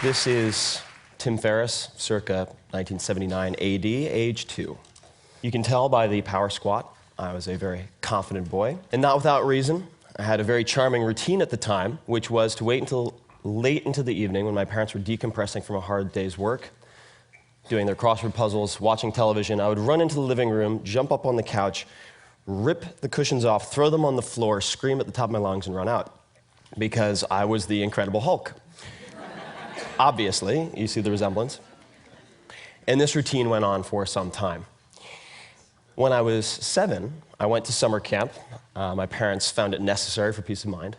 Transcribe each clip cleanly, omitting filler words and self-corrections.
This is Tim Ferris, circa 1979 AD, age 2. You can tell by the power squat, I was a very confident boy. And not without reason. I had a very charming routine at the time, which was to wait until late into the evening when my parents were decompressing from a hard day's work, doing their crossword puzzles, watching television. I would run into the living room, jump up on the couch, rip the cushions off, throw them on the floor, scream at the top of my lungs, and run out. Because I was the Incredible Hulk. Obviously, you see the resemblance. And this routine went on for some time. When I was 7, I went to summer camp. My parents found it necessary for peace of mind.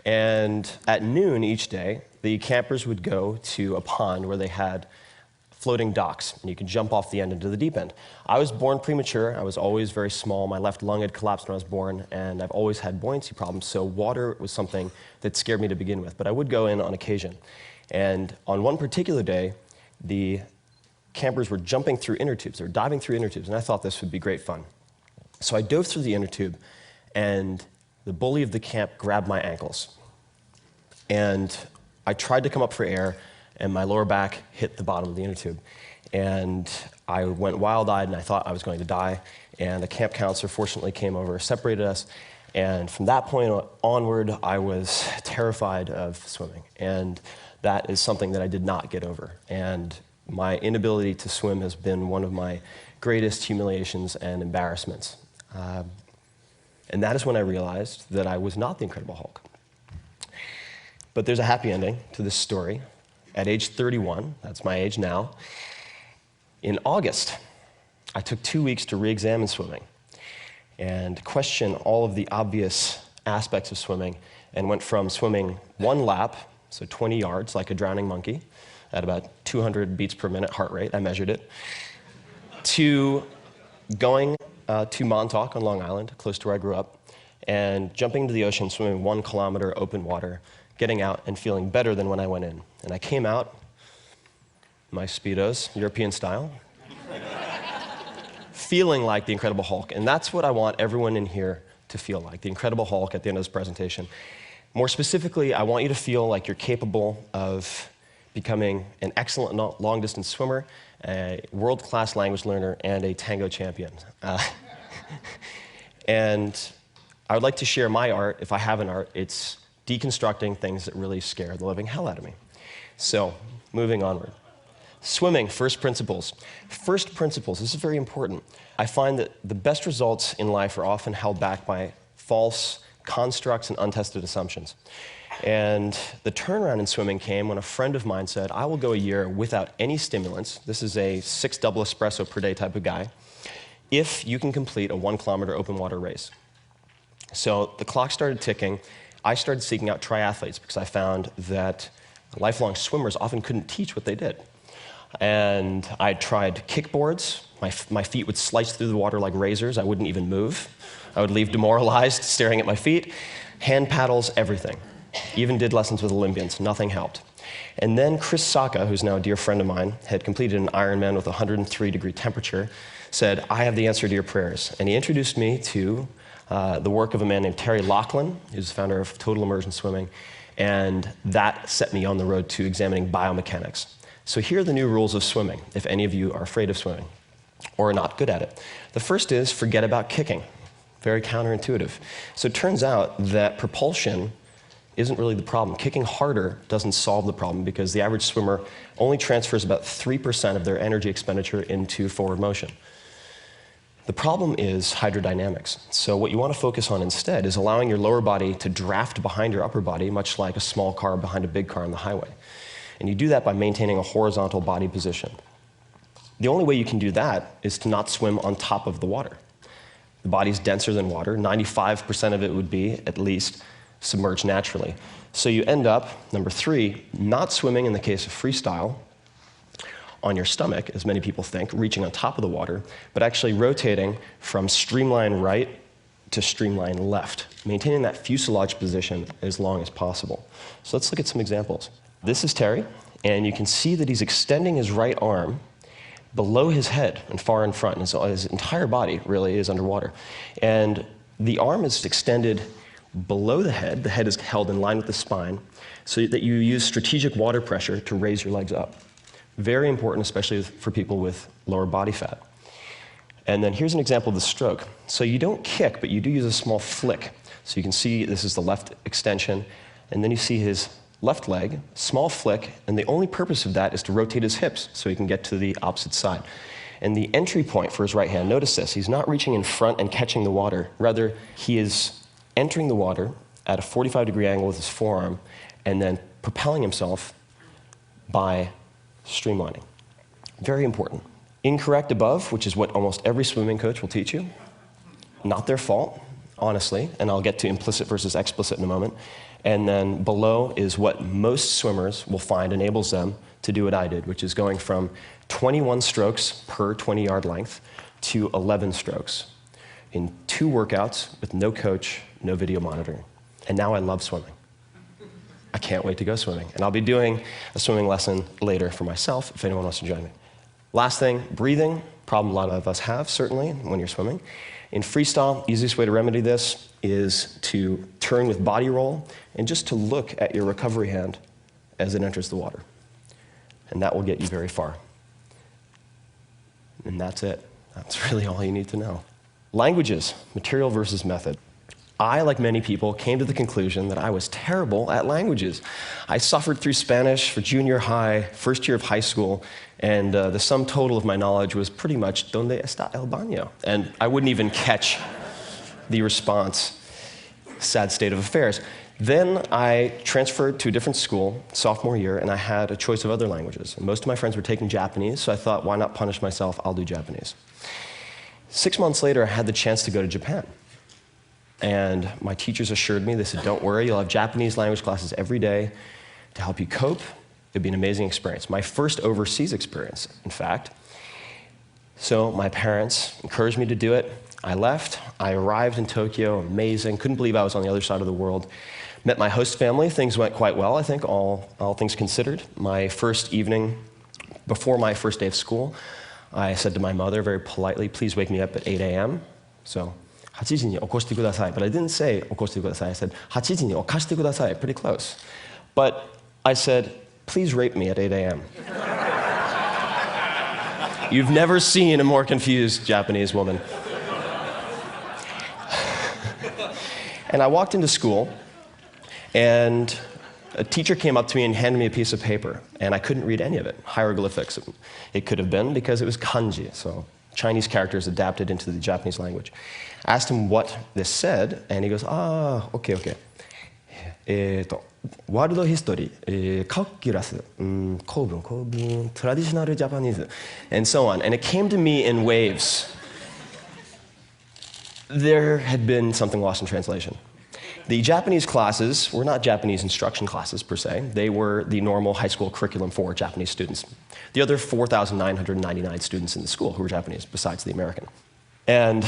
And at noon each day, the campers would go to a pond where they had floating docks, and you could jump off the end into the deep end. I was born premature. I was always very small. My left lung had collapsed when I was born, and I've always had buoyancy problems, so water was something that scared me to begin with. But I would go in on occasion. And on one particular day, the campers were jumping through inner tubes. They were diving through inner tubes, and I thought this would be great fun. So I dove through the inner tube, and the bully of the camp grabbed my ankles. And I tried to come up for air, and my lower back hit the bottom of the inner tube. And I went wild-eyed, and I thought I was going to die. And the camp counselor fortunately came over, separated us, and from that point onward, I was terrified of swimming. And that is something that I did not get over. And my inability to swim has been one of my greatest humiliations and embarrassments. And that is when I realized that I was not the Incredible Hulk. But there's a happy ending to this story. At age 31, that's my age now, in August, I took 2 weeks to re-examine swimming and question all of the obvious aspects of swimming, and went from swimming 1 lap, so 20 yards, like a drowning monkey, at about 200 beats per minute heart rate, I measured it, to going to Montauk on Long Island, close to where I grew up, and jumping into the ocean, swimming 1 kilometer open water, getting out and feeling better than when I went in. And I came out, my Speedos, European style, feeling like the Incredible Hulk. And that's what I want everyone in here to feel like, the Incredible Hulk at the end of this presentation. More specifically, I want you to feel like you're capable of becoming an excellent long-distance swimmer, a world-class language learner, and a tango champion. And I would like to share my art, if I have an art. It's deconstructing things that really scare the living hell out of me. So, moving onward. Swimming, first principles. First principles, this is very important. I find that the best results in life are often held back by false constructs and untested assumptions. And the turnaround in swimming came when a friend of mine said, I will go a year without any stimulants. This is a 6 double espresso per day type of guy, if you can complete a 1 kilometer open water race. So the clock started ticking. I started seeking out triathletes because I found that lifelong swimmers often couldn't teach what they did. And I tried kickboards. My feet would slice through the water like razors. I wouldn't even move. I would leave demoralized, staring at my feet. Hand paddles, everything. Even did lessons with Olympians. Nothing helped. And then Chris Sacca, who's now a dear friend of mine, had completed an Ironman with 103-degree temperature, said, I have the answer to your prayers. And he introduced me to the work of a man named Terry Laughlin, who's the founder of Total Immersion Swimming, and that set me on the road to examining biomechanics. So here are the new rules of swimming, if any of you are afraid of swimming or are not good at it. The first is forget about kicking. Very counterintuitive. So it turns out that propulsion isn't really the problem. Kicking harder doesn't solve the problem because the average swimmer only transfers about 3% of their energy expenditure into forward motion. The problem is hydrodynamics. So what you want to focus on instead is allowing your lower body to draft behind your upper body, much like a small car behind a big car on the highway. And you do that by maintaining a horizontal body position. The only way you can do that is to not swim on top of the water. The body's denser than water. 95% of it would be, at least, submerged naturally. So you end up, number 3, not swimming in the case of freestyle on your stomach, as many people think, reaching on top of the water, but actually rotating from streamline right to streamline left, maintaining that fuselage position as long as possible. So let's look at some examples. This is Terry, and you can see that he's extending his right arm below his head and far in front. And his entire body really is underwater. And the arm is extended below the head is held in line with the spine, so that you use strategic water pressure to raise your legs up. Very important, especially for people with lower body fat. And then here's an example of the stroke. So you don't kick, but you do use a small flick. So you can see this is the left extension, and then you see his left leg, small flick, and the only purpose of that is to rotate his hips so he can get to the opposite side. And the entry point for his right hand, notice this, he's not reaching in front and catching the water. Rather, he is entering the water at a 45-degree angle with his forearm, and then propelling himself by streamlining. Very important. Incorrect above, which is what almost every swimming coach will teach you. Not their fault, honestly, and I'll get to implicit versus explicit in a moment. And then below is what most swimmers will find enables them to do what I did, which is going from 21 strokes per 20-yard length to 11 strokes in 2 workouts with no coach, no video monitoring. And now I love swimming. I can't wait to go swimming. And I'll be doing a swimming lesson later for myself if anyone wants to join me. Last thing, breathing, problem a lot of us have, certainly, when you're swimming. In freestyle, easiest way to remedy this is to turn with body roll and just to look at your recovery hand as it enters the water. And that will get you very far. And that's it. That's really all you need to know. Languages, material versus method. I, like many people, came to the conclusion that I was terrible at languages. I suffered through Spanish for junior high, first year of high school, and the sum total of my knowledge was pretty much, ¿Dónde está el baño? And I wouldn't even catch the response. Sad state of affairs. Then I transferred to a different school, sophomore year, and I had a choice of other languages. And most of my friends were taking Japanese, so I thought, why not punish myself? I'll do Japanese. 6 months later, I had the chance to go to Japan. And my teachers assured me, they said, don't worry, you'll have Japanese language classes every day to help you cope. It'd be an amazing experience. My first overseas experience, in fact. So my parents encouraged me to do it. I left. I arrived in Tokyo, amazing. Couldn't believe I was on the other side of the world. Met my host family. Things went quite well, I think, all things considered. My first evening, before my first day of school, I said to my mother very politely, please wake me up at 8 a.m. So, 8時に起こしてください. But I didn't say 起こしてください. I said 8時に起こしてください. Pretty close. But I said, please rape me at 8 a.m. You've never seen a more confused Japanese woman. And I walked into school, and a teacher came up to me and handed me a piece of paper, and I couldn't read any of it. Hieroglyphics, it could have been, because it was kanji, so Chinese characters adapted into the Japanese language. I asked him what this said, and he goes, okay. World history, calculus, 構文, traditional Japanese, and so on. And it came to me in waves. There had been something lost in translation. The Japanese classes were not Japanese instruction classes, per se. They were the normal high school curriculum for Japanese students. The other 4,999 students in the school who were Japanese, besides the American. And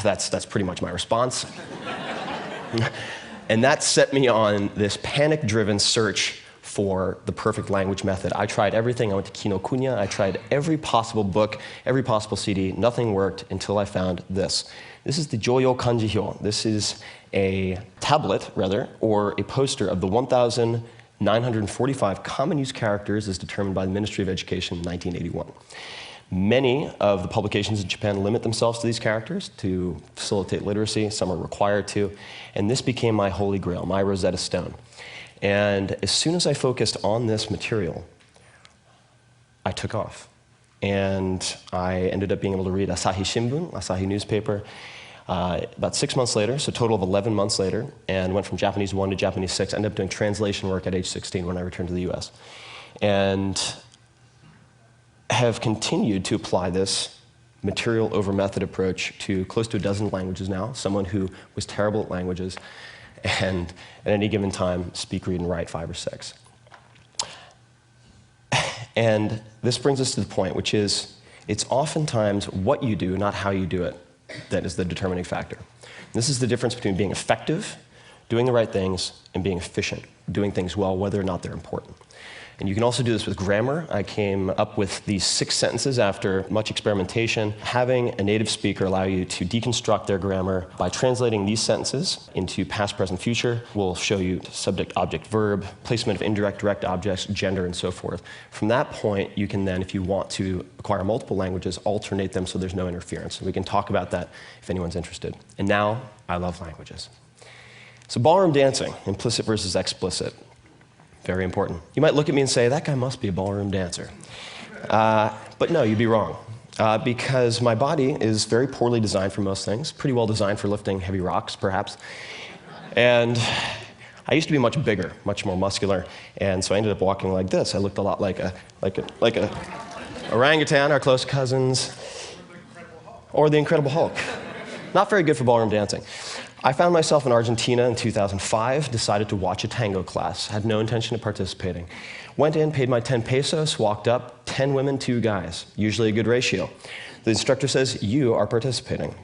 that's pretty much my response. And that set me on this panic-driven search for the perfect language method. I tried everything. I went to Kinokuniya. I tried every possible book, every possible CD. Nothing worked until I found this. This is the Joyo Kanji Hyo. This is a tablet, rather, or a poster of the 1,945 common use characters as determined by the Ministry of Education in 1981. Many of the publications in Japan limit themselves to these characters to facilitate literacy. Some are required to. And this became my holy grail, my Rosetta Stone. And as soon as I focused on this material, I took off. And I ended up being able to read Asahi Shimbun, Asahi newspaper, about 6 months later, so a total of 11 months later, and went from Japanese 1 to Japanese 6. Ended up doing translation work at age 16 when I returned to the US. And have continued to apply this material over method approach to close to a dozen languages now, someone who was terrible at languages, and at any given time, speak, read, and write 5 or 6. And this brings us to the point, which is, it's oftentimes what you do, not how you do it, that is the determining factor. And this is the difference between being effective, doing the right things, and being efficient, doing things well, whether or not they're important. And you can also do this with grammar. I came up with these 6 sentences after much experimentation. Having a native speaker allow you to deconstruct their grammar by translating these sentences into past, present, future. We'll show you subject, object, verb, placement of indirect, direct objects, gender, and so forth. From that point, you can then, if you want to acquire multiple languages, alternate them so there's no interference. We can talk about that if anyone's interested. And now, I love languages. So ballroom dancing, implicit versus explicit. Very important. You might look at me and say, that guy must be a ballroom dancer. But no, you'd be wrong. Because my body is very poorly designed for most things, pretty well designed for lifting heavy rocks, perhaps. And I used to be much bigger, much more muscular, and so I ended up walking like this. I looked a lot like a orangutan, our close cousins, or the Incredible Hulk. Not very good for ballroom dancing. I found myself in Argentina in 2005, decided to watch a tango class, had no intention of participating. Went in, paid my 10 pesos, walked up, 10 women, 2 guys, usually a good ratio. The instructor says, you are participating.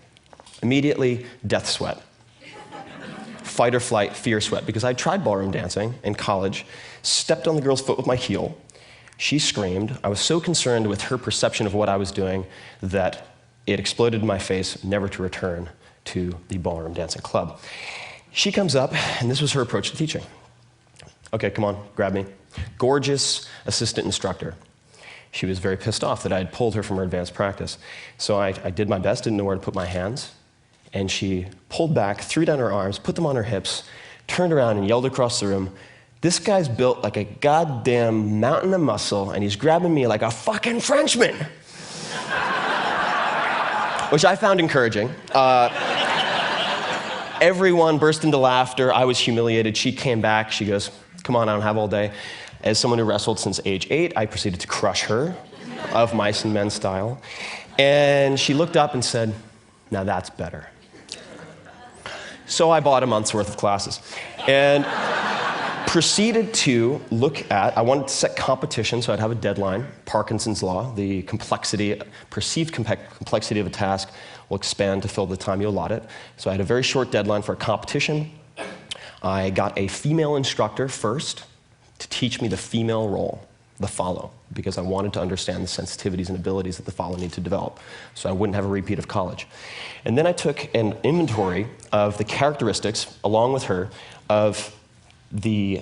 Immediately, death sweat. Fight or flight, fear sweat, because I tried ballroom dancing in college, stepped on the girl's foot with my heel, she screamed. I was so concerned with her perception of what I was doing that it exploded in my face, never to return to the ballroom dancing club. She comes up, and this was her approach to teaching. Okay, come on, grab me. Gorgeous assistant instructor. She was very pissed off that I had pulled her from her advanced practice. So I did my best, didn't know where to put my hands, and she pulled back, threw down her arms, put them on her hips, turned around and yelled across the room, this guy's built like a goddamn mountain of muscle, and he's grabbing me like a fucking Frenchman. Which I found encouraging. Everyone burst into laughter. I was humiliated. She came back. She goes, come on, I don't have all day. As someone who wrestled since age 8, I proceeded to crush her, of mice and men style. And she looked up and said, now that's better. So I bought a month's worth of classes. And proceeded to look at, I wanted to set competition, so I'd have a deadline. Parkinson's law, the complexity, perceived complexity of a task will expand to fill the time you allot it. So I had a very short deadline for a competition. I got a female instructor first to teach me the female role, the follow, because I wanted to understand the sensitivities and abilities that the follow need to develop, so I wouldn't have a repeat of college. And then I took an inventory of the characteristics, along with her, of the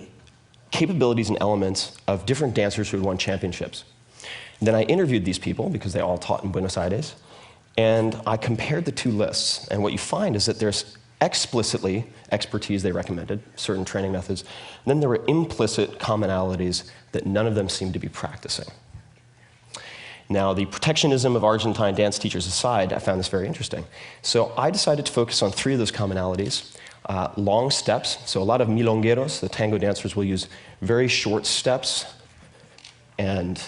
capabilities and elements of different dancers who had won championships. And then I interviewed these people, because they all taught in Buenos Aires, and I compared the 2 lists. And what you find is that there's explicitly expertise they recommended, certain training methods, and then there were implicit commonalities that none of them seemed to be practicing. Now, the protectionism of Argentine dance teachers aside, I found this very interesting. So I decided to focus on 3 of those commonalities. Long steps, so a lot of milongueros, the tango dancers, will use very short steps, and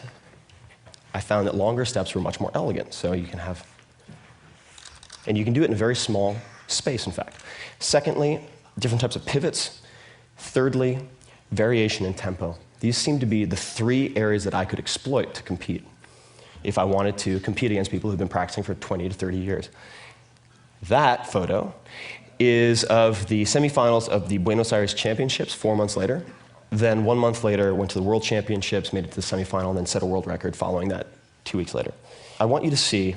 I found that longer steps were much more elegant, so you can have, and you can do it in a very small space, in fact. Secondly, different types of pivots. Thirdly, variation in tempo. These seem to be the 3 areas that I could exploit to compete if I wanted to compete against people who've been practicing for 20 to 30 years. That photo is of the semifinals of the Buenos Aires Championships 4 months later. Then 1 month later, went to the World Championships, made it to the semifinal, and then set a world record following that 2 weeks later. I want you to see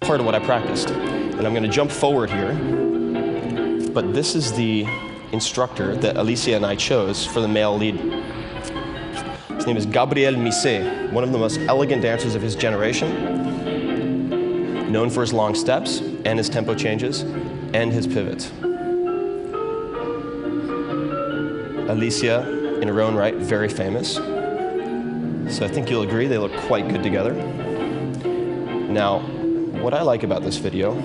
part of what I practiced. And I'm going to jump forward here. But this is the instructor that Alicia and I chose for the male lead. His name is Gabriel Misé, one of the most elegant dancers of his generation, known for his long steps and his tempo changes and his pivots. Alicia, in her own right, very famous. So I think you'll agree they look quite good together. Now, what I like about this video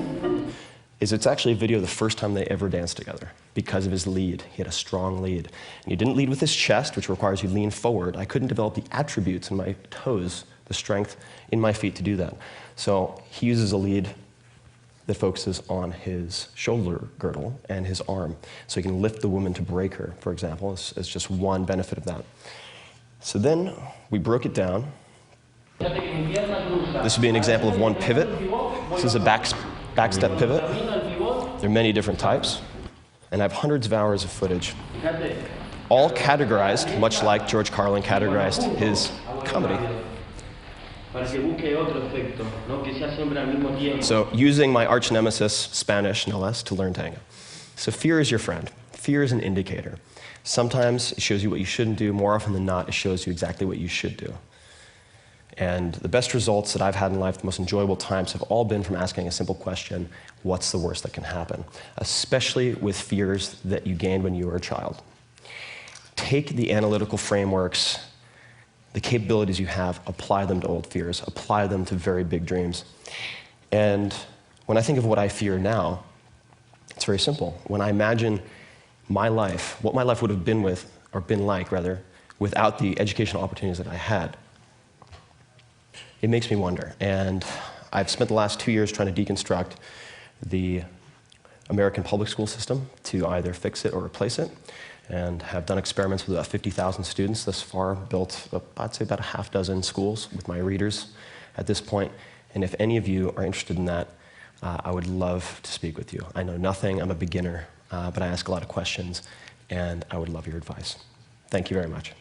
is it's actually a video of the first time they ever danced together because of his lead. He had a strong lead. And he didn't lead with his chest, which requires you lean forward. I couldn't develop the attributes in my toes, the strength in my feet to do that. So he uses a lead that focuses on his shoulder girdle and his arm. So he can lift the woman to break her, for example, as just one benefit of that. So then we broke it down. This would be an example of one pivot. This is a back step pivot. There are many different types, and I have hundreds of hours of footage. all categorized, much like George Carlin categorized his comedy. So using my arch nemesis, Spanish, no less, to learn tango. So fear is your friend. Fear is an indicator. Sometimes it shows you what you shouldn't do. More often than not, it shows you exactly what you should do. And the best results that I've had in life, the most enjoyable times, have all been from asking a simple question: what's the worst that can happen? Especially with fears that you gained when you were a child. Take the analytical frameworks, the capabilities you have, apply them to old fears, apply them to very big dreams. And when I think of what I fear now, it's very simple. When I imagine my life, what my life would have been like, without the educational opportunities that I had, it makes me wonder. And I've spent the last 2 years trying to deconstruct the American public school system to either fix it or replace it, and have done experiments with about 50,000 students thus far, built, I'd say, about a half dozen schools with my readers at this point. And if any of you are interested in that, I would love to speak with you. I know nothing, I'm a beginner, but I ask a lot of questions, and I would love your advice. Thank you very much.